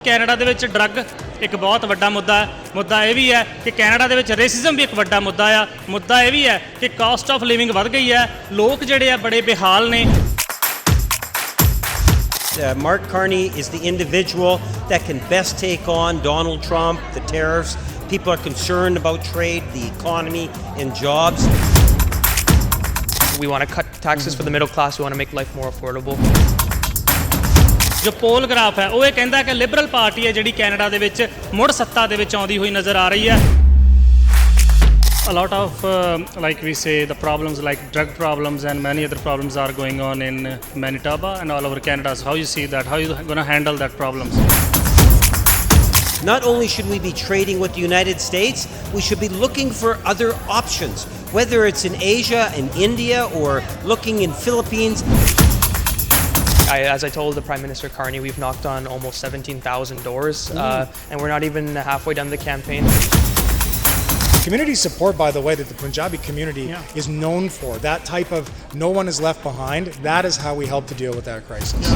Canada ਦੇ ਵਿੱਚ drug ਇੱਕ ਬਹੁਤ ਵੱਡਾ ਮੁੱਦਾ ਹੈ। ਮੁੱਦਾ ਇਹ ਵੀ ਹੈ ਕਿ ਕੈਨੇਡਾ ਦੇ ਵਿੱਚ ਰੇਸਿਜ਼ਮ ਵੀ ਇੱਕ ਵੱਡਾ ਮੁੱਦਾ ਆ। ਮੁੱਦਾ ਇਹ ਵੀ ਹੈ ਕਿ ਕਾਸਟ ਆਫ ਲਿਵਿੰਗ ਵੱਧ ਗਈ ਹੈ। ਲੋਕ ਜਿਹੜੇ ਆ ਬੜੇ ਬੇਹਾਲ ਨੇ। Mark Carney is the individual that can best take on Donald Trump, the tariffs. People are concerned about trade, the economy, and jobs. We want to cut taxes for the middle class. We want to make life more affordable. ਜੋ ਪੋਲ graph ਹੈ ਉਹ ਇਹ ਕਹਿੰਦਾ ਕਿ Liberal party ਹੈ ਜਿਹੜੀ Canada ਦੇ ਵਿੱਚ ਮੁੜ ਸੱਤਾ ਦੇ ਵਿੱਚ ਆਉਂਦੀ ਹੋਈ ਨਜ਼ਰ ਆ ਰਹੀ ਹੈ। A lot of like we say the problems like drug problems and many other problems are going on in Manitoba and all over Canada. So how you see that? How you going to handle that problems? Not only should we be trading with the United States, we should be looking for other options, whether it's in Asia, in India, or looking in Philippines. As I told the Prime Minister Carney, we've knocked on almost 17,000 doors, and we're not even halfway done the campaign. Community support, by the way, that the Punjabi community is known for, that type of no one is left behind, that is how we help to deal with that crisis.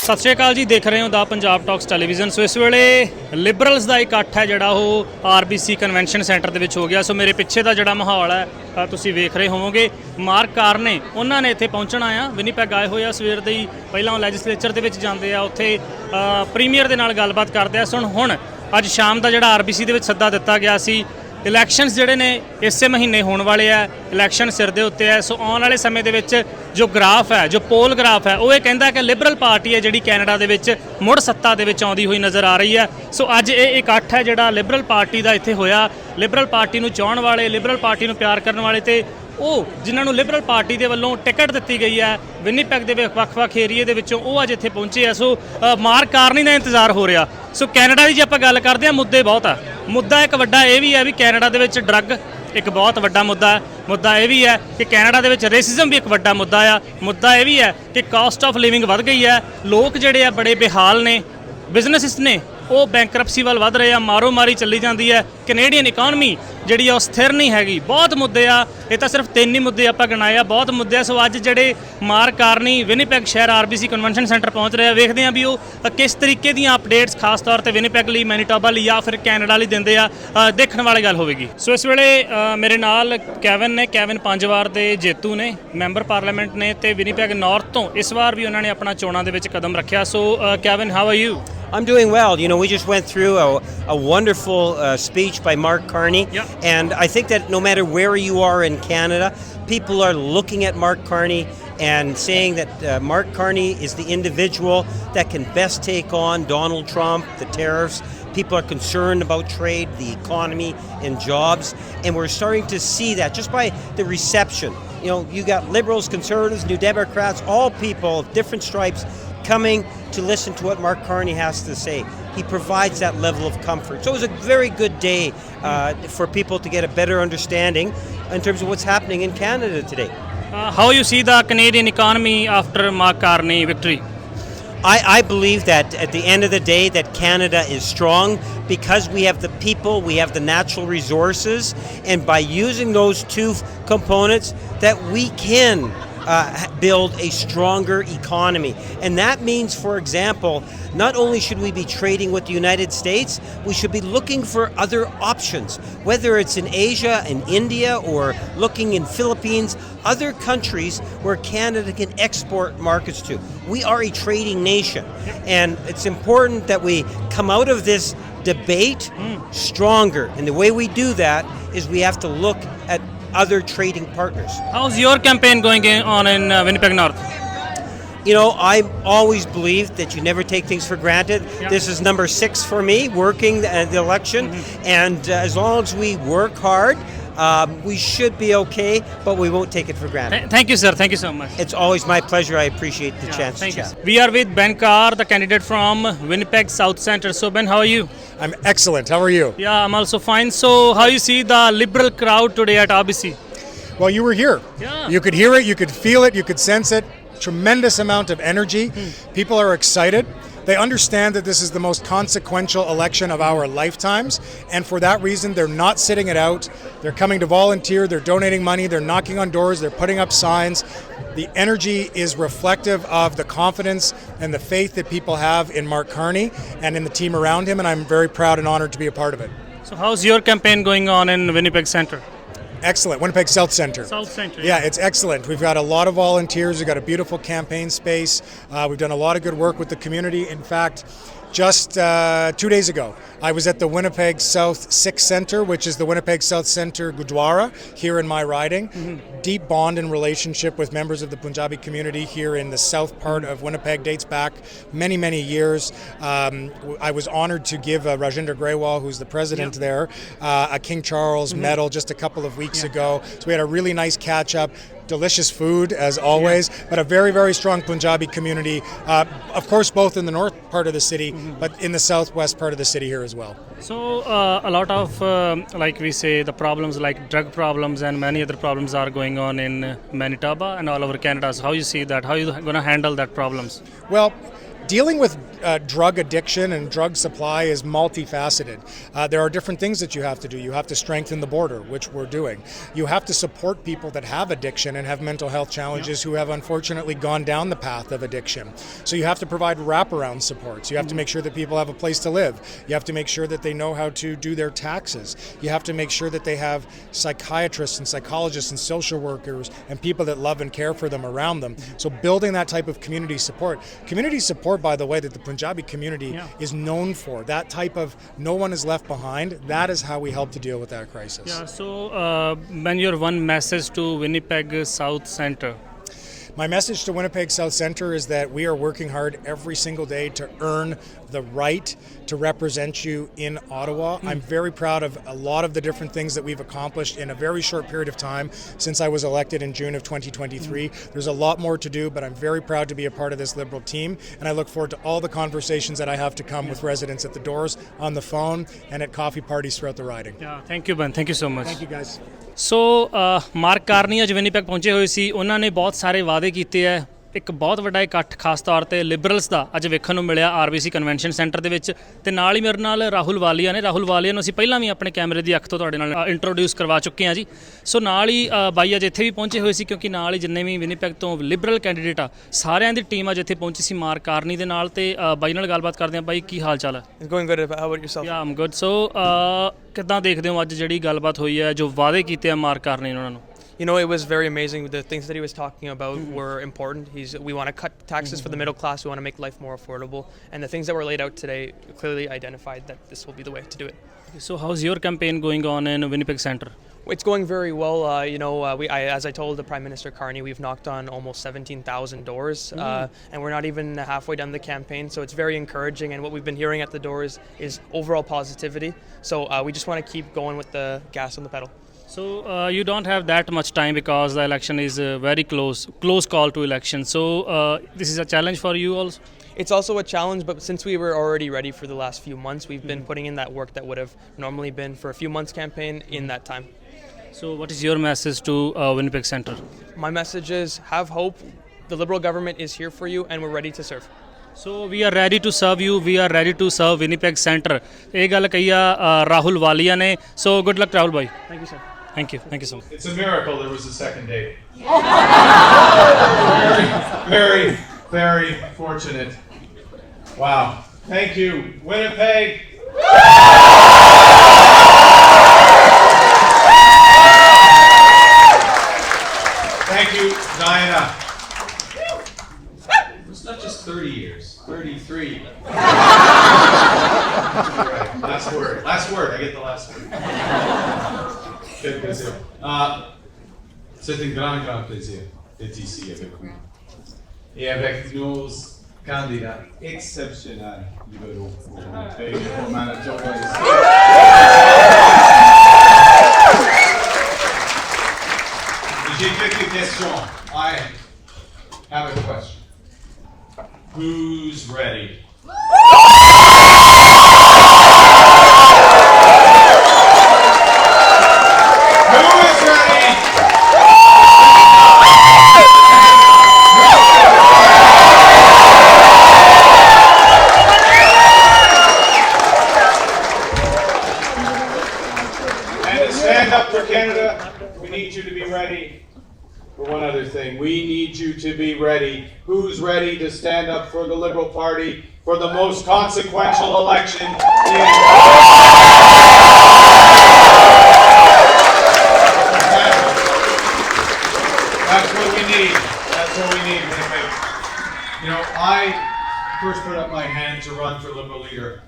ਸਤਿ ਸ਼੍ਰੀ ਅਕਾਲ ਜੀ, ਦੇਖ ਰਹੇ ਹੋ ਦਾ Punjab talks television. ਸੋ ਇਸ ਵੇਲੇ liberals ਦਾ ਇਕੱਠ ਹੈ ਜਿਹੜਾ ਉਹ ਆਰਬੀਸੀ ਕਨਵੈਨਸ਼ਨ ਸੈਂਟਰ ਦੇ ਵਿੱਚ ਹੋ ਗਿਆ। ਸੋ ਮੇਰੇ ਪਿੱਛੇ ਦਾ ਜਿਹੜਾ ਮਾਹੌਲ ਹੈ ਤੁਸੀਂ ਵੇਖ ਰਹੇ ਹੋਵੋਗੇ। ਮਾਰਕ ਕਾਰਨੇ ਉਹਨਾਂ ਨੇ ਇੱਥੇ ਪਹੁੰਚਣਾ ਆ, ਵਿਨੀਪੈਗ ਆਏ ਹੋਏ ਆ ਸਵੇਰ ਦੇ ਹੀ। ਪਹਿਲਾਂ ਉਹ ਲੈਜਿਸਲੇਚਰ ਦੇ ਵਿੱਚ ਜਾਂਦੇ ਆ, ਉੱਥੇ ਪ੍ਰੀਮੀਅਰ ਦੇ ਨਾਲ ਗੱਲਬਾਤ ਕਰਦੇ ਆ। ਹੁਣ ਅੱਜ ਸ਼ਾਮ ਦਾ ਜਿਹੜਾ ਆਰਬੀਸੀ ਦੇ ਵਿੱਚ ਸੱਦਾ ਦਿੱਤਾ ਗਿਆ ਸੀ। ਇਲੈਕਸ਼ਨਸ ਜਿਹੜੇ ਨੇ ਇਸੇ ਮਹੀਨੇ ਹੋਣ ਵਾਲੇ ਆ, ਇਲੈਕਸ਼ਨ ਸਿਰ ਦੇ ਉੱਤੇ ਹੈ। ਸੋ ਆਉਣ ਵਾਲੇ ਸਮੇਂ ਦੇ ਵਿੱਚ ਜੋ ਗ੍ਰਾਫ ਹੈ, ਜੋ ਪੋਲ ਗ੍ਰਾਫ ਹੈ, ਉਹ ਇਹ ਕਹਿੰਦਾ ਕਿ ਲਿਬਰਲ ਪਾਰਟੀ ਹੈ ਜਿਹੜੀ ਕੈਨੇਡਾ ਦੇ ਵਿੱਚ ਮੁੜ ਸੱਤਾ ਦੇ ਵਿੱਚ ਆਉਂਦੀ ਹੋਈ ਨਜ਼ਰ ਆ ਰਹੀ ਹੈ। ਸੋ ਅੱਜ ਇਹ ਇਕੱਠ ਹੈ ਜਿਹੜਾ ਲਿਬਰਲ ਪਾਰਟੀ ਦਾ ਇੱਥੇ ਹੋਇਆ। ਲਿਬਰਲ ਪਾਰਟੀ ਨੂੰ ਚਾਹਣ ਵਾਲੇ, ਲਿਬਰਲ ਪਾਰਟੀ ਨੂੰ ਪਿਆਰ ਕਰਨ ਵਾਲੇ ਤੇ ਉਹ ਜਿਨ੍ਹਾਂ ਨੂੰ ਲਿਬਰਲ ਪਾਰਟੀ ਦੇ ਵੱਲੋਂ ਟਿਕਟ ਦਿੱਤੀ ਗਈ ਹੈ ਵਿਨੀਪੈਗ ਦੇ ਵੱਖ-ਵੱਖ ਏਰੀਏ ਦੇ ਵਿੱਚੋਂ, ਉਹ ਅੱਜ ਇੱਥੇ ਪਹੁੰਚੇ ਆ। ਸੋ ਮਾਰਕ ਕਾਰਨੀ ਦਾ ਇੰਤਜ਼ਾਰ ਹੋ ਰਿਹਾ। ਸੋ ਕੈਨੇਡਾ ਦੀ ਜੇ ਆਪਾਂ ਗੱਲ ਕਰਦੇ ਹਾਂ, ਮੁੱਦੇ ਬਹੁਤ ਆ। ਮੁੱਦਾ ਇੱਕ ਵੱਡਾ ਇਹ ਵੀ ਹੈ ਵੀ ਕੈਨੇਡਾ ਦੇ ਵਿੱਚ ਡਰੱਗ ਇੱਕ ਬਹੁਤ ਵੱਡਾ ਮੁੱਦਾ ਹੈ। ਮੁੱਦਾ ਇਹ ਵੀ ਹੈ ਕਿ ਕੈਨੇਡਾ ਦੇ ਵਿੱਚ ਰੇਸਿਜ਼ਮ ਵੀ ਇੱਕ ਵੱਡਾ ਮੁੱਦਾ ਆ। ਮੁੱਦਾ ਇਹ ਵੀ ਹੈ ਕਿ ਕਾਸਟ ਆਫ ਲਿਵਿੰਗ ਵੱਧ ਗਈ ਹੈ। ਲੋਕ ਜਿਹੜੇ ਆ ਬੜੇ ਬੇਹਾਲ ਨੇ। ਬਿਜ਼ਨਸਿਸ ਨੇ ਉਹ ਬੈਂਕਰਪਸੀ ਵੱਲ ਵੱਧ ਰਹੇ ਆ, ਮਾਰੋ ਮਾਰੀ ਚੱਲੀ ਜਾਂਦੀ ਹੈ। ਕੈਨੇਡੀਅਨ ਇਕਾਨਮੀ ਜਿਹੜੀ ਆ ਉਹ ਸਥਿਰ ਨਹੀਂ ਹੈਗੀ। ਬਹੁਤ ਮੁੱਦੇ ਆ, ਇਹ ਤਾਂ ਸਿਰਫ 3 ਹੀ ਮੁੱਦੇ ਆਪਾਂ ਗਿਣਾਏ ਆ, ਬਹੁਤ ਮੁੱਦੇ ਆ। ਸੋ ਅੱਜ ਜਿਹੜੇ ਮਾਰਕ ਕਾਰਨੀ ਵਿਨੀਪੈਗ ਸ਼ਹਿਰ ਆਰਬੀਸੀ ਕਨਵੈਨਸ਼ਨ ਸੈਂਟਰ ਪਹੁੰਚ ਰਹੇ ਆ, ਵੇਖਦੇ ਆ ਵੀ ਉਹ ਕਿਸ ਤਰੀਕੇ ਦੀਆਂ ਅਪਡੇਟਸ ਖਾਸ ਤੌਰ ਤੇ ਵਿਨੀਪੈਗ ਲਈ, ਮੈਨੀਟੋਬਾ ਲਈ ਜਾਂ ਫਿਰ ਕੈਨੇਡਾ ਲਈ ਦਿੰਦੇ ਆ। ਦੇਖਣ ਵਾਲੀ ਗੱਲ ਹੋਵੇਗੀ। ਸੋ ਇਸ ਵੇਲੇ ਮੇਰੇ ਨਾਲ ਕੈਵਨ ਨੇ। ਕੈਵਨ 5 ਵਾਰ ਦੇ ਜੇਤੂ ਨੇ, ਮੈਂਬਰ ਪਾਰਲੀਮੈਂਟ ਨੇ ਤੇ ਵਿਨੀਪੈਗ ਨਾਰਥ ਤੋਂ ਇਸ ਵਾਰ ਵੀ ਉਹਨਾਂ ਨੇ ਆਪਣਾ ਚੋਣਾਂ ਦੇ ਵਿੱਚ ਕਦਮ ਰੱਖਿਆ। So Kevin, how are you? I'm doing well. You know, we just went through a wonderful speech by Mark Carney. And I think that no matter where you are in Canada, people are looking at Mark Carney and saying that Mark Carney is the individual that can best take on Donald Trump, the tariffs. People are concerned about trade, the economy, and jobs. And we're starting to see that just by the reception. You know, you got liberals, conservatives, New Democrats, all people of different stripes coming to listen to what Mark Carney has to say. He provides that level of comfort. So it was a very good day for people to get a better understanding in terms of what's happening in Canada today. How you see the Canadian economy after Mark Carney victory? I believe that at the end of the day that Canada is strong because we have the people, we have the natural resources, and by using those two components that we can build a stronger economy. And that means, for example, not only should we be trading with the United States, we should be looking for other options, whether it's in Asia, in India, or looking in Philippines, other countries where Canada can export markets to. We are a trading nation, and it's important that we come out of this debate stronger. And the way we do that is we have to look at other trading partners. How's your campaign going on in Winnipeg North? You know, I always believed that you never take things for granted. This is number 6 for me, working the election. And as long as we work hard, we should be okay, but we won't take it for granted. Thank you, sir. Thank you so much. It's always my pleasure. I appreciate the chance to chat. We are with Ben Carr, the candidate from Winnipeg South Centre. So, Ben, how are you? I'm excellent. How are you? Yeah, I'm also fine. So, how you see the liberal crowd today at RBC? Well, you were here. Yeah. You could hear it, you could feel it, you could sense it. Tremendous amount of energy. People are excited. They understand that this is the most consequential election of our lifetimes, and for that reason, they're not sitting it out. They're coming to volunteer, they're donating money, they're knocking on doors, they're putting up signs. The energy is reflective of the confidence and the faith that people have in Mark Carney and in the team around him, and I'm very proud and honored to be a part of it. So how's your campaign going on in Winnipeg Centre? Excellent. Winnipeg South Centre. South Centre. Yeah, it's excellent. We've got a lot of volunteers. We've got a beautiful campaign space. We've done a lot of good work with the community. In fact, just 2 days ago, I was at the Winnipeg South Sikh Centre, which is the Winnipeg South Centre Gurdwara here in my riding. Deep bond and relationship with members of the Punjabi community here in the south part of Winnipeg dates back many, many years. I was honored to give Rajinder Grewal, who's the president there, a King Charles medal just a couple of weeks ago. So we had a really nice catch up. Delicious food as always, but a very, very strong Punjabi community, of course both in the north part of the city, but in the southwest part of the city here as well. So a lot of, like we say, the problems like drug problems and many other problems are going on in Manitoba and all over Canada. So how you see that? How you going to handle that problems? Well, dealing with drug addiction and drug supply is multifaceted. There are different things that you have to do. You have to strengthen the border, which we're doing. You have to support people that have addiction and have mental health challenges who have unfortunately gone down the path of addiction. So you have to provide wraparound supports. You have to make sure that people have a place to live. You have to make sure that they know how to do their taxes. You have to make sure that they have psychiatrists and psychologists and social workers and people that love and care for them around them. So building that type of community support. Community support, by the way, that the Punjabi community is known for. That type of no one is left behind. That is how we help to deal with that crisis. Yeah, so when your one message to Winnipeg South Centre? My message to Winnipeg South Centre is that we are working hard every single day to earn the right to represent you in Ottawa. I'm very proud of a lot of the different things that we've accomplished in a very short period of time since I was elected in June of 2023. There's a lot more to do, but I'm very proud to be a part of this Liberal team, and I look forward to all the conversations that I have to come with residents at the doors, on the phone, and at coffee parties throughout the riding. Yeah, thank you, Ben. Thank you so much. Thank you, guys. So mark Carney ਅੱਜ Winnipeg ਪਹੁੰਚੇ ਹੋਏ ਸੀ। ਉਹਨਾਂ ਨੇ ਬਹੁਤ ਸਾਰੇ ਵਾਅਦੇ ਕੀਤੇ ਹੈ। ਇੱਕ ਬਹੁਤ ਵੱਡਾ ਇਕੱਠ ਖਾਸ ਤੌਰ ਤੇ ਲਿਬਰਲਸ ਦਾ ਅੱਜ ਵੇਖਣ ਨੂੰ ਮਿਲਿਆ ਆਰਬੀਸੀ ਕਨਵੈਨਸ਼ਨ ਸੈਂਟਰ ਦੇ ਵਿੱਚ ਤੇ ਨਾਲ ਹੀ ਮੇਰੇ ਨਾਲ ਰਾਹੁਲ ਵਾਲੀਆ ਨੇ। ਰਾਹੁਲ ਵਾਲੀਆ ਨੂੰ ਅਸੀਂ ਪਹਿਲਾਂ ਵੀ ਆਪਣੇ ਕੈਮਰੇ ਦੀ ਅੱਖ ਤੋਂ ਤੁਹਾਡੇ ਨਾਲ ਇੰਟਰੋਡਿਊਸ ਕਰਵਾ ਚੁੱਕੇ ਹਾਂ ਜੀ। ਸੋ ਨਾਲ ਹੀ ਬਾਈ ਅੱਜ ਇੱਥੇ ਵੀ ਪਹੁੰਚੇ ਹੋਏ ਸੀ ਕਿਉਂਕਿ ਨਾਲ ਹੀ ਜਿੰਨੇ ਵੀ ਵਿਨੀਪੈਗ ਤੋਂ ਲਿਬਰਲ ਕੈਂਡੀਡੇਟ ਆ ਸਾਰਿਆਂ ਦੀ ਟੀਮ ਅੱਜ ਇੱਥੇ ਪਹੁੰਚੀ ਸੀ ਮਾਰਕ ਕਾਰਨੀ ਦੇ ਨਾਲ। ਤੇ ਬਾਈ ਨਾਲ ਗੱਲਬਾਤ ਕਰਦੇ ਹਾਂ। ਬਾਈ ਕੀ ਹਾਲ ਚਾਲ ਹੈ? It's going good. How about yourself? ਯਾ ਆਮ ਗੁੱਡ। ਸੋ ਕਿੱਦਾਂ ਦੇਖਦੇ ਹੋ ਅੱਜ ਜਿਹੜੀ ਗੱਲਬਾਤ ਹੋਈ ਹੈ ਜੋ ਵਾਅਦੇ ਕੀਤੇ ਆ ਮਾਰਕ ਕਾਰਨੀ ਨੇ ਉਹਨਾਂ ਨੂੰ? You know, it was very amazing. The things that he was talking about were important. We want to cut taxes for the middle class. We want to make life more affordable. And the things that were laid out today clearly identified that this will be the way to do it. So how's your campaign going on in Winnipeg Centre? It's going very well. As I told the Prime Minister Carney, we've knocked on almost 17,000 doors, and we're not even halfway done the campaign. So it's very encouraging. And what we've been hearing at the doors is overall positivity. So we just want to keep going with the gas on the pedal. So you don't have that much time because the election is very close call to election. So this is a challenge for you also? It's also a challenge, but since we were already ready for the last few months, we've been putting in that work that would have normally been for a few months campaign in that time. So what is your message to Winnipeg Centre? My message is have hope. The Liberal government is here for you and we're ready to serve. So we are ready to serve you. We are ready to serve Winnipeg Centre. ਇਹ ਗੱਲ ਕਹੀ ਆ ਰਾਹੁਲ ਵਾਲੀਆ ਨੇ। So good luck Rahul Bhai. Thank you, sir. Thank you. Thank you so much. It's a miracle there was a second date. Very, very fortunate. Wow. Thank you, Winnipeg. Thank you, Diana. It's not just 30 years, 33. Right. Last word. Last word. I get the last word. Quel plaisir. C'est un grand plaisir d'être ici avec vous. Et avec nos candidats exceptionnels libéraux pour Manitoba. J'ai quelques questions. I have a question. Who's ready? and we need you to be ready. Who's ready to stand up for the Liberal Party for the most consequential election in... That's what we need. That's what we need, Winnipeg. You know, I first put up my hand to run for Liberal leader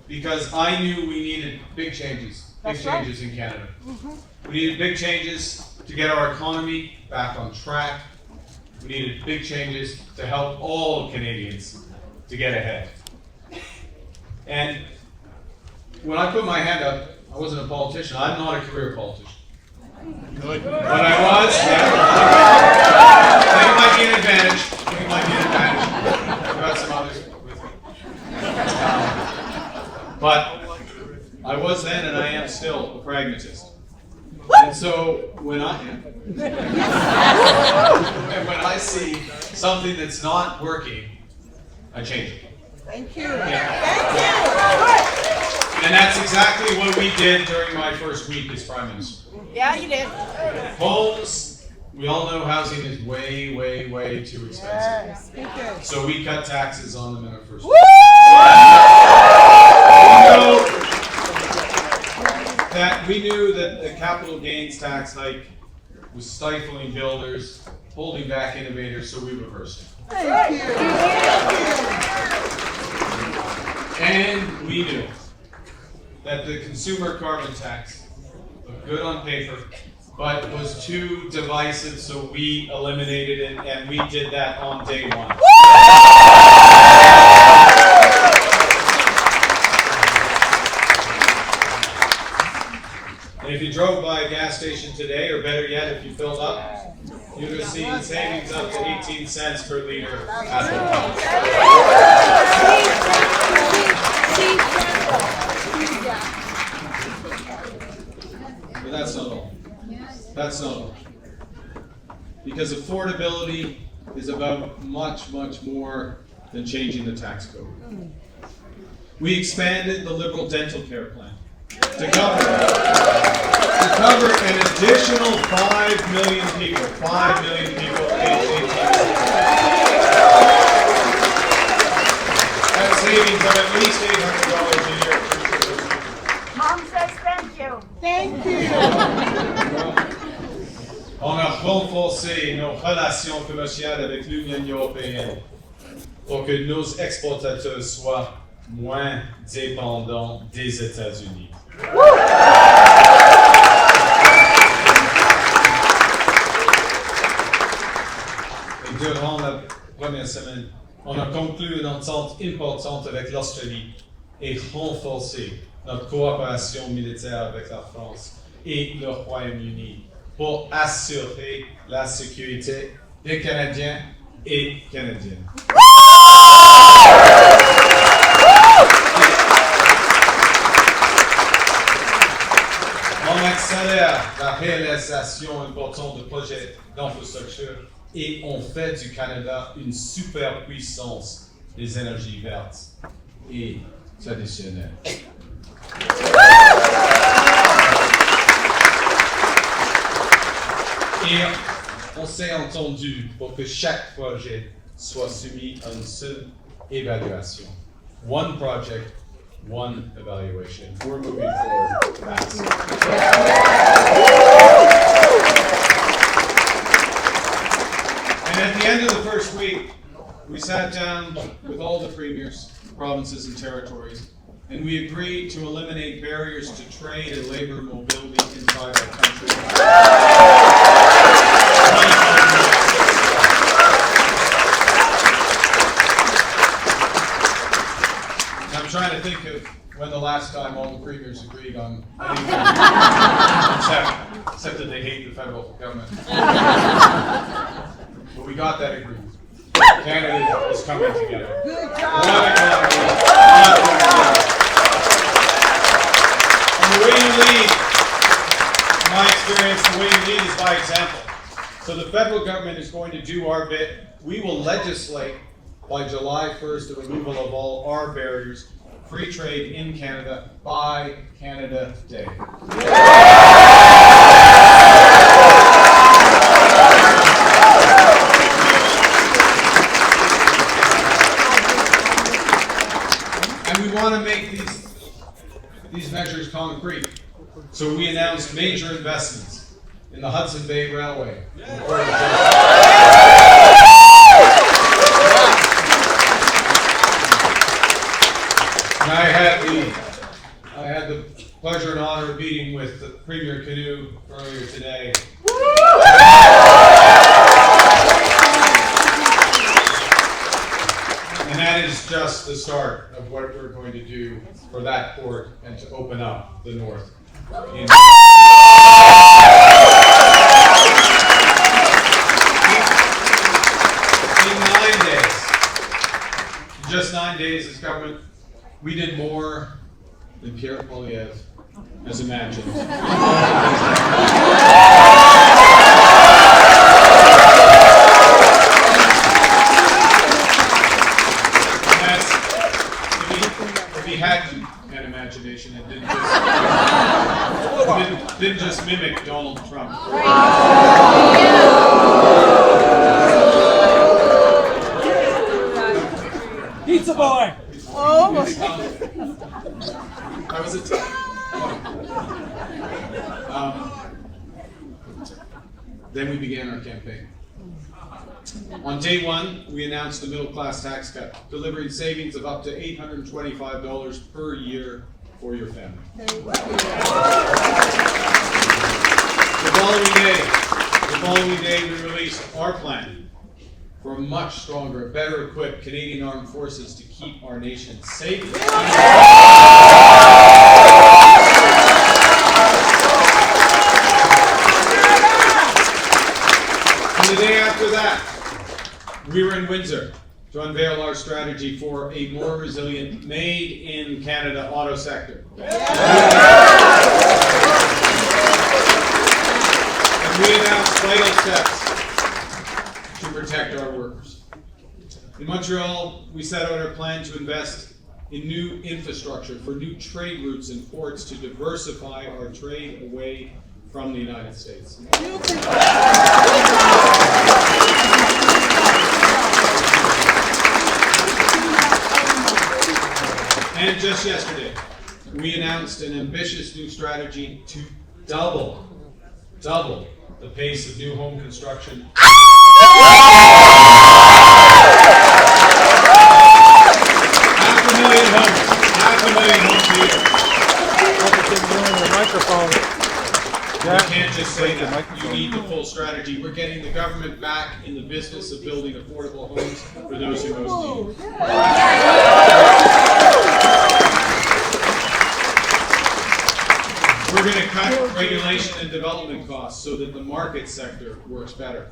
because I knew we needed big changes. Big changes in Canada. We needed big changes to get our economy back on track. We needed big changes to help all Canadians to get ahead. And when I put my hand up, I wasn't a politician. I'm not a career politician. Good. But I was, yeah. I think it might be an advantage. I've got some others with me. But I was then and I am still a pragmatist. And so when I see something that's not working, I change it. Thank you. Yeah. And that's exactly what we did during my first week as Prime Minister. Yeah, you did. Homes, we all know housing is way, way, way too expensive. Yes. So we cut taxes on them in our first week. We knew that the capital gains tax hike was stifling builders, holding back innovators, so we reversed it. Thank you. And we knew that the consumer carbon tax looked good on paper, but was too divisive, so we eliminated it, and we did that on day one. And if you drove by a gas station today, or better yet, if you filled up, you would have seen savings up to 18 cents per liter at the pump. But that's not all. That's not all. Because affordability is about much, much more than changing the tax code. We expanded the Liberal dental care plan to cover an additional 5 million people. 5 million people aged 18. That's savings of at least $800 a year. Mom says thank you. Thank you. On a renforcé nos relations commerciales avec l'Union européenne pour que nos exportateurs soient moins dépendants des États-Unis. Et durant la première semaine, on a conclu une entente importante avec l'Australie et renforcé notre coopération militaire avec la France et le Royaume-Uni pour assurer la sécurité des Canadiens et Canadiennes. On accélère la réalisation importante de projets d'infrastructure et on fait du Canada une superpuissance des énergies vertes et traditionnelles. Et on s'est entendu pour que chaque projet soit soumis à une seule évaluation. One project, one evaluation. We're moving forward fast. And at the end of the first week, we sat down with all the premiers, provinces and territories, and we agreed to eliminate barriers to trade and labor mobility inside our country. I'm trying to think of when the last time all the premiers agreed on anything, except that they hate the federal government. But we got that agreement. Canada is coming together. Good One job. economy, and the way you lead, in my experience, the way you lead is by example. So the federal government is going to do our bit. We will legislate by July 1st the removal of all our barriers, free trade in Canada by Canada Day. measures concrete. So we announced major investments in the Hudson Bay Railway. And I had the pleasure and honor of meeting with the Premier Canoe earlier today. And that is just the start of what we're going to do for that port and to open up the north. In 9 days, just 9 days as government, we did more than Pierre Poilievre has imagined. If he hadn't had imagination and didn't just mimic Donald Trump. Pizza boy! I was then we began our campaign. On day one, we announced the middle class tax cut, delivering savings of up to $825 per year for your family. The following day, we released our plan for a much stronger, better equipped Canadian Armed Forces to keep our nation safe. And the day after that, we were in Windsor to unveil our strategy for a more resilient, made-in-Canada auto sector. And we announced vital steps to protect our workers. In Montreal, we set out our plan to invest in new infrastructure for new trade routes and ports to diversify our trade away from the United States. And just yesterday, we announced an ambitious new strategy to double the pace of new home construction. Half a million homes a year. We can't just say that. You need the full strategy. We're getting the government back in the business of building affordable homes for those who most need it. We're going to cut regulation and development costs so that the market sector works better.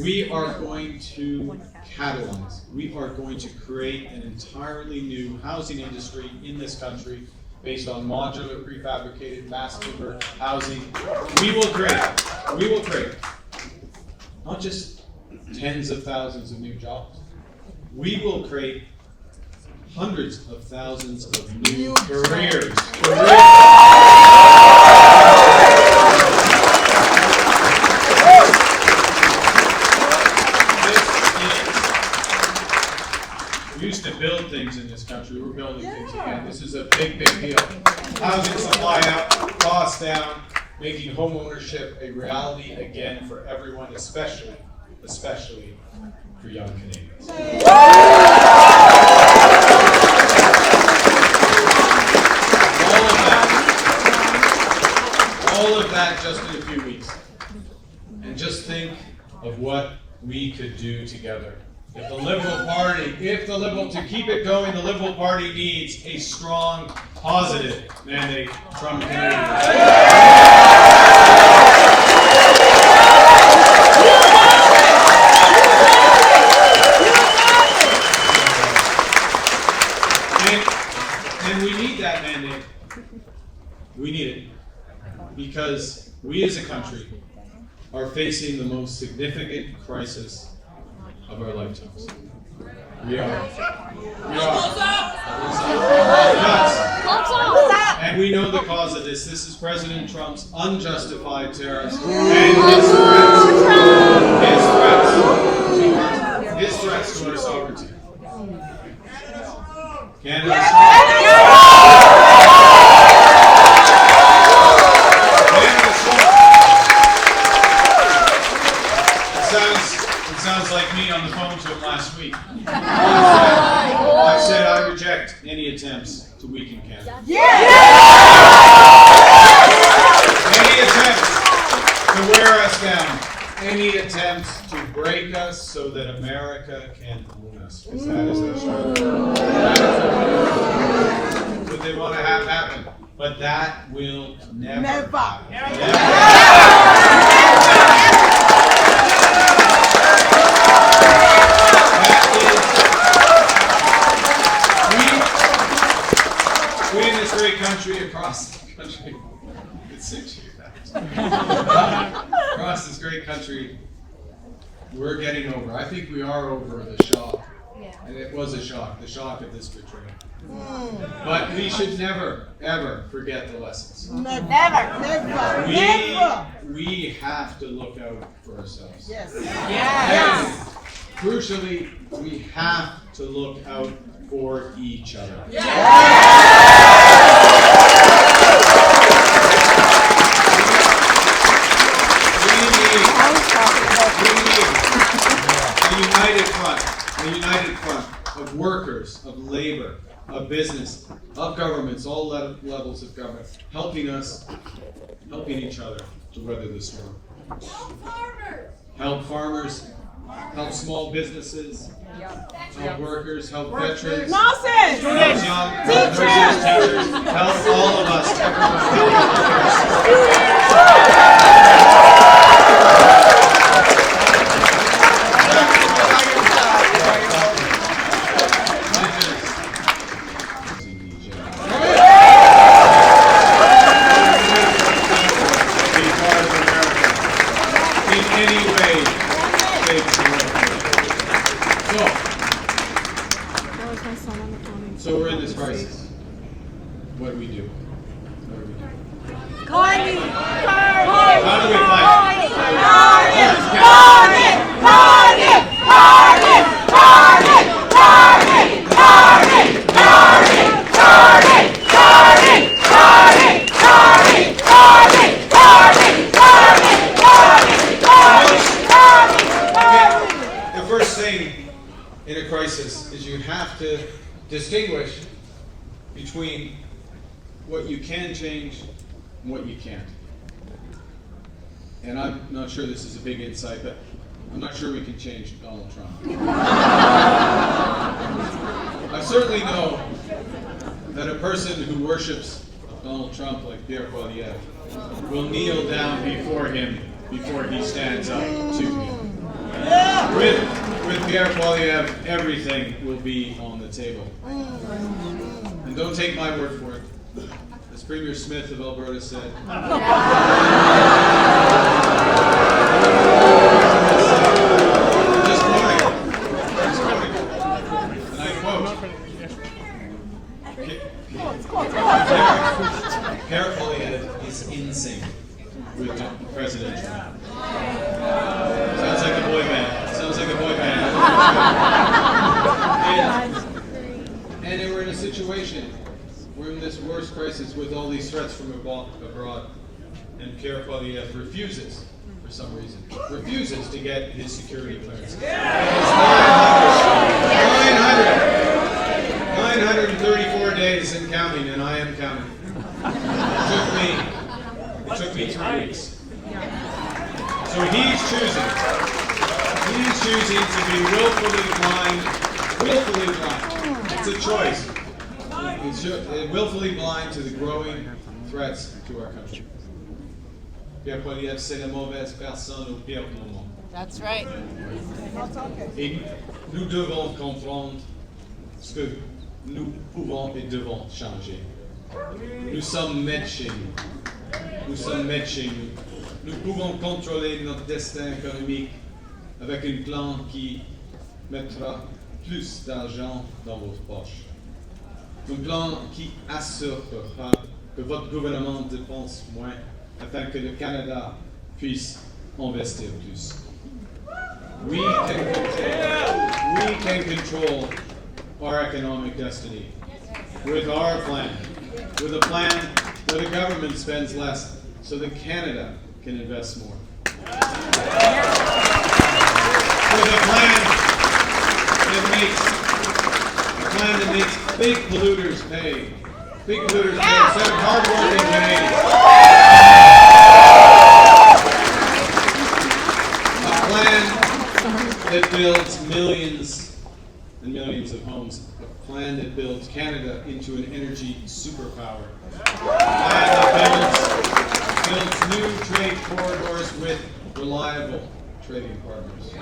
We are going to catalyze. We are going to create an entirely new housing industry in this country based on modular, prefabricated, mass timber housing. We will create not just tens of thousands of new jobs. We will create hundreds of thousands of new careers. We used to build things in this country. We're building things again. This is a big, big deal. Housing supply up, costs down, making home ownership a reality again for everyone, especially for young Canadians. All of that just in a few weeks. And just think of what we could do together. If the Liberal Party, to keep it going, the Liberal Party needs a strong, positive mandate from Canadians. And we need that mandate. We need it because we as a country are facing the most significant crisis of our lifetimes. We are. And we know the cause of this. This is President Trump's unjustified tariffs and his threats to our sovereignty. Canada's It sounds like me on the phone to him last week. I said I reject any attempts to weaken Canada. Any attempts to wear us down. Any attempts to break us so that America can own us. Because that is their strategy. That's what they want to have happen. But that will never happen. We in this great country, across the country, it's 6 years across this great country, we're getting over. I think we are over the shock. And it was a shock, the shock of this betrayal. But we should never, ever forget the lessons. We have to look out for ourselves. Yes. And crucially, we have to look out for each other. A united front of workers, of labor, of business, of governments, all levels of government, helping each other to weather the storm. Help farmers, help small businesses, help workers, help veterans, help young nurses, teachers, help all of us. So we're in this crisis. What do we do? Carney! How do we fight? The first thing in a crisis is you have to distinguish between what you can change and what you can't. And I'm not sure this is a big insight, but I'm not sure we can change Donald Trump. I certainly know that a person who worships Donald Trump like Pierre Poilievre will kneel down before him before he stands up to him. With Pierre Poilievre, everything will be on the table. And don't take my word for it. As Premier Smith of Alberta said, just quoting, and I quote, Pierre Poilievre is in sync with President Trump. Sounds like a boy band. And we're in a situation, we're in this worst crisis with all these threats from abroad, and Pierre Poilievre refuses, for some reason, refuses to get his security clearance. 934 days and counting, and I am counting. It took me 3 weeks. So he's choosing to be willfully blind. It's a choice. He's willfully blind to the growing threats to our country. Pierre Poilievre, c'est la mauvaise personne au pire moment. That's right. Et nous devons comprendre ce que nous pouvons et devons changer. Nous sommes maîtres chez nous. Nous pouvons contrôler notre destin économique avec un plan qui mettra plus d'argent dans votre poche. Un plan qui assurera que votre gouvernement dépense moins afin que le Canada puisse investir plus. We can control our economic destiny with our plan, with a plan where the government spends less so that Canada can invest more. Big polluters pay. Big polluters pay. Instead of hard-working Canadians. A plan that builds millions and millions of homes. A plan that builds Canada into an energy superpower. A plan that builds new trade corridors with reliable trading partners. A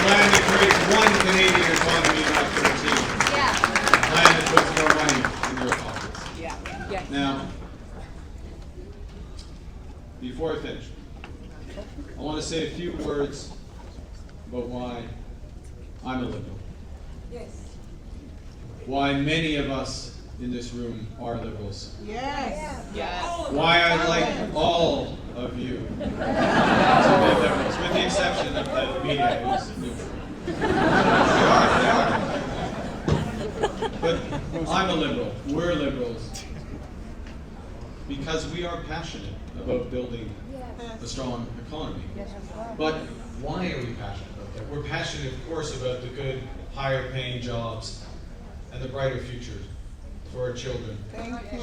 plan that creates one Canadian economy, not 13. A plan that puts more money in your pockets. Now, before I finish, I want to say a few words about why I'm a liberal. Yes. Why many of us in this room are liberals. Yes. Yes. Why I'd like all of you to be liberals, with the exception of the media who's neutral. They are. But I'm a liberal. We're liberals. Because we are passionate about building a strong economy. But why are we passionate about that? We're passionate, of course, about the good, higher paying jobs and the brighter future for our children. Thank you.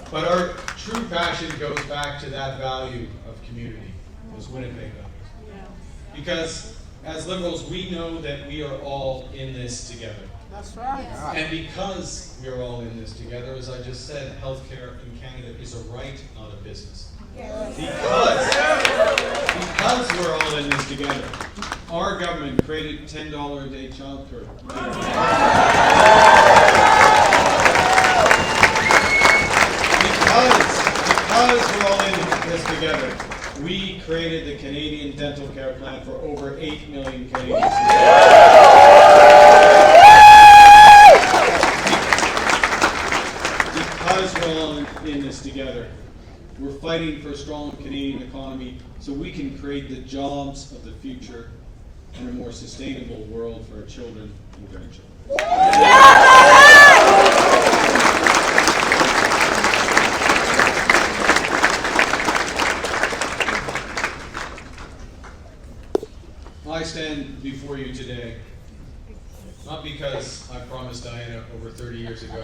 But our true passion goes back to that value of community, those Winnipeg values. Because as liberals, we know that we are all in this together. That's right. And because we are all in this together, as I just said, healthcare in Canada is a right, not a business. Because we're all in this together, our government created $10 a day childcare. Because we're all in this together, we created the Canadian Dental Care Plan for over 8 million Canadians. Because we're all in this together, we're fighting for a strong Canadian economy so we can create the jobs of the future and a more sustainable world for our children and grandchildren. I stand before you today, not because I promised Diana over 30 years ago.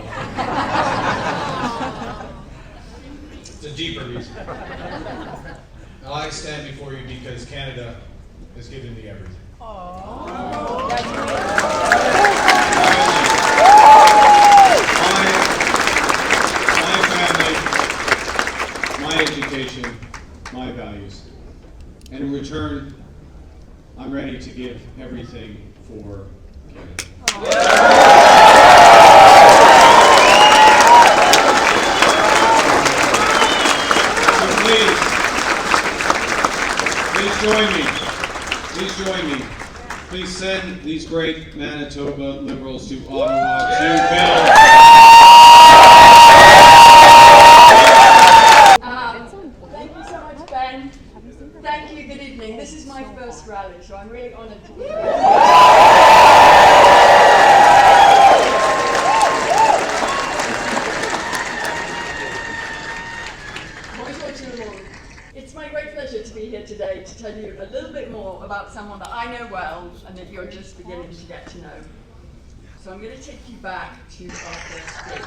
It's a deeper reason. I stand before you because Canada has given me everything. My family, my education, my values. And in return, I'm ready to give everything for Canada. So please join me. Please send these great Manitoba Liberals to Ottawa to build. Thank you so much, Ben. Thank you, good evening. This is my first rally, so I'm really honoured to be here. It's my great pleasure to be here today to tell you a little bit more about someone that I know well and that you're just beginning to get to know. So I'm going to take you back to our first date,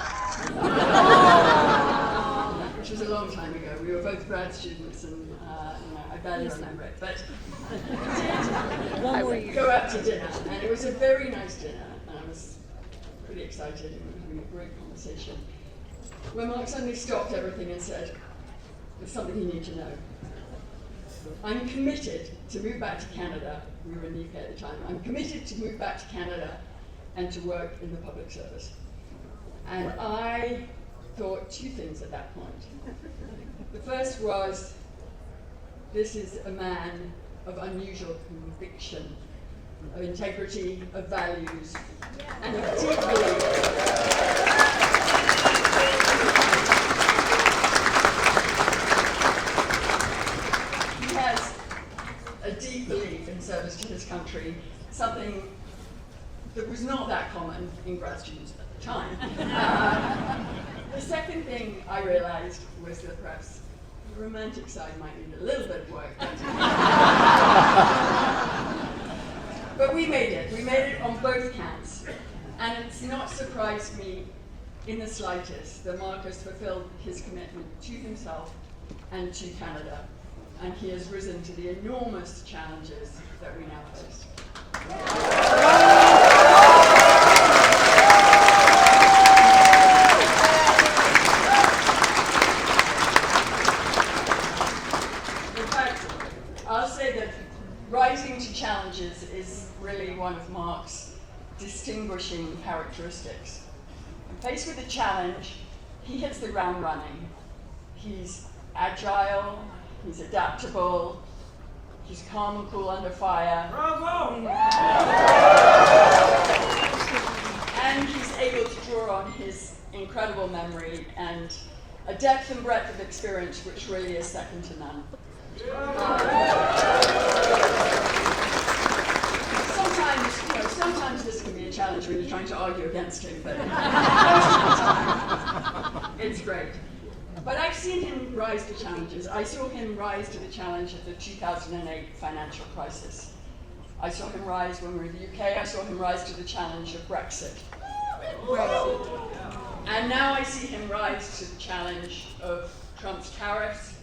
which was a long time ago. We were both grad students, and I barely remember it. But we did go out to dinner, and it was a very nice dinner, and I was pretty excited, and we were having a great conversation. When Mark suddenly stopped everything and said, "There's something you need to know. I'm committed to move back to Canada." We were in the UK at the time. "I'm committed to move back to Canada and to work in the public service." And I thought two things at that point. The first was, this is a man of unusual conviction, of integrity, of values, and of deep belief. He has a deep belief in service to his country, something that was not that common in grad students at the time. The second thing I realized was that perhaps the romantic side might need a little bit of work. But we made it. We made it on both surprised me in the slightest that Mark has fulfilled his commitment to himself and to Canada, and he has risen to the enormous challenges that we now face. In fact, I'll say that rising to challenges is really one of Mark's distinguishing characteristics. When faced with a challenge, he hits the ground running. He's agile, he's adaptable, he's calm and cool under fire. Bravo! And he's able to draw on his incredible memory and a depth and breadth of experience which really is second to none. Sometimes this can be a challenge when you're trying to argue against him, but it's great. But I've seen him rise to challenges. I saw him rise to the challenge of the 2008 financial crisis. I saw him rise when we were in the UK. I saw him rise to the challenge of Brexit. And now I see him rise to the challenge of Trump's tariffs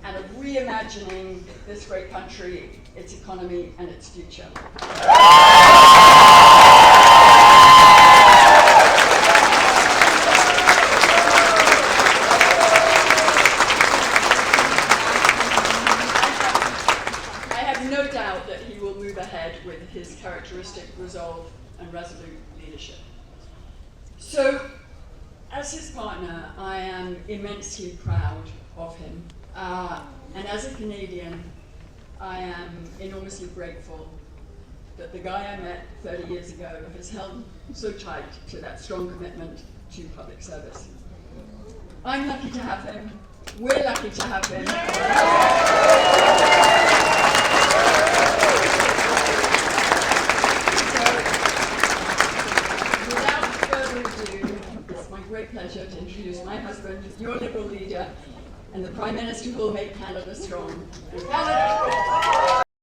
and of reimagining this great country, its economy, and its future. I have no doubt that he will move ahead with his characteristic resolve and resolute leadership. So, as his partner, I am immensely proud of him. And as a Canadian, I am enormously grateful that the guy I met 30 years ago has held so tight to that strong commitment to public service. I'm lucky to have him. We're lucky to have him. So, without further ado, it's my great pleasure to introduce my husband, your Liberal leader, and the Prime Minister who will make Canada strong. Canada!